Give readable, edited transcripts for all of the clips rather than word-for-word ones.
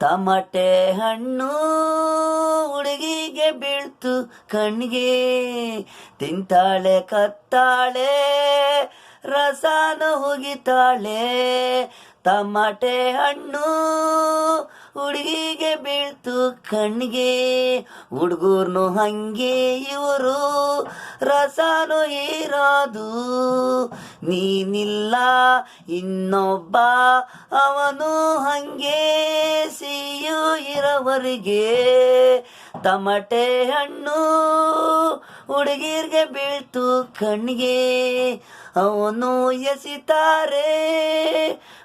ತಮಟೆ ಹಣ್ಣು ಹುಡುಗಿಗೆ ಬೀಳ್ತು ಕಣ್ಣಿಗೆ, ತಿಂತಾಳೆ ಕತ್ತಾಳೆ ರಸನ ಹುಗಿತಾಳೆ. ತಮಟೆ ಹಣ್ಣು ಹುಡುಗಿಗೆ ಬೀಳ್ತು ಕಣ್ಣಿಗೆ, ಹುಡುಗರ್ನು ಹಂಗೆ ಇವರು ರಸನು ಇರೋದು. ನೀನಿಲ್ಲ ಇನ್ನೊಬ್ಬ ಅವನು ಹಂಗೆ ಸಿಯು ಇರೋವರೆಗೆ. ತಮಟೆ ಹಣ್ಣು ಹುಡುಗಿರ್ಗೆ ಬೀಳ್ತು ಕಣ್ಣಿಗೆ, ಅವನು ಎಸಿತಾರೆ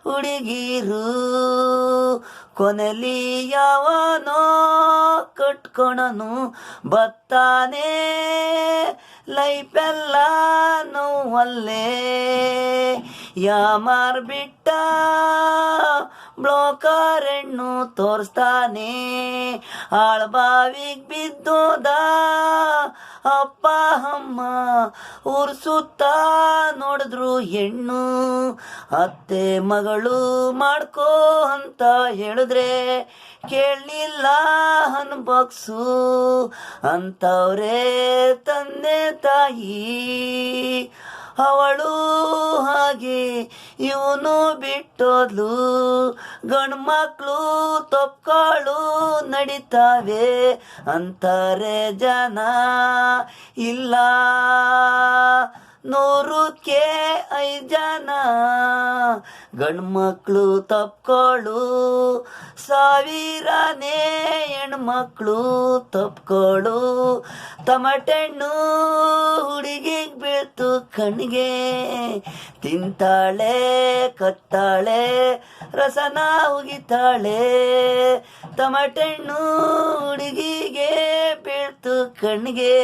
ಹುಡುಗಿರು. ಕೊನೆಲಿ ಯಾವನೋ ಕಟ್ಕೊಳನು ಬತ್ತಾನೆ, ಲೈಫೆಲ್ಲ ನೋವಲ್ಲೇ. ಯಾಮಾರ್ ಬಿಟ್ಟ ಬ್ಲೋಕರ್ ಹೆಣ್ಣು ತೋರಿಸ್ತಾನೆ, ಆಳ್ಬಾವಿಗ್ ಬಿದ್ದೋದ ಅಪ್ಪ ಅಮ್ಮ ಉರ್ಸುತ್ತ ನೋಡಿದ್ರು ಹೆಣ್ಣು. ಅತ್ತೆ ಮಗಳು ಮಾಡ್ಕೋ ಅಂತ ಹೇಳಿದ್ರೆ ಕೇಳಲಿಲ್ಲ ಅನ್ಬಕ್ಸು ಅಂತವ್ರೆ ತಂದೆ ತಾಯಿ. ಅವಳು ಹಾಗೆ ಇವನು ಬಿಟ್ಟೋದ್ಲು, ಗಂಡ್ಮಕ್ಳು ತಪ್ಕಾಳು ನಡೀತಾವೆ ಅಂತಾರೆ ಜನ. ಇಲ್ಲ 100ಕ್ಕೆ 5 ಜನ ಗಂಡ್ಮಕ್ಳು ತಪ್ಕೊಳ್ಳು, 1000ನೇ ಹೆಣ್ಮಕ್ಳು ತಪ್ಕೊಳ್ಳು. ತಮಟೆಣ್ಣು ಹುಡುಗಿಗೆ ಬೀಳ್ತು ಕಣ್ಣಿಗೆ, ತಿಂತಾಳೆ ಕತ್ತಾಳೆ ರಸನ ಉಗಿತಾಳೆ. ತಮಟೆಣ್ಣು ಹುಡುಗಿಗೆ ಬೀಳ್ತು ಕಣ್ಣಿಗೆ.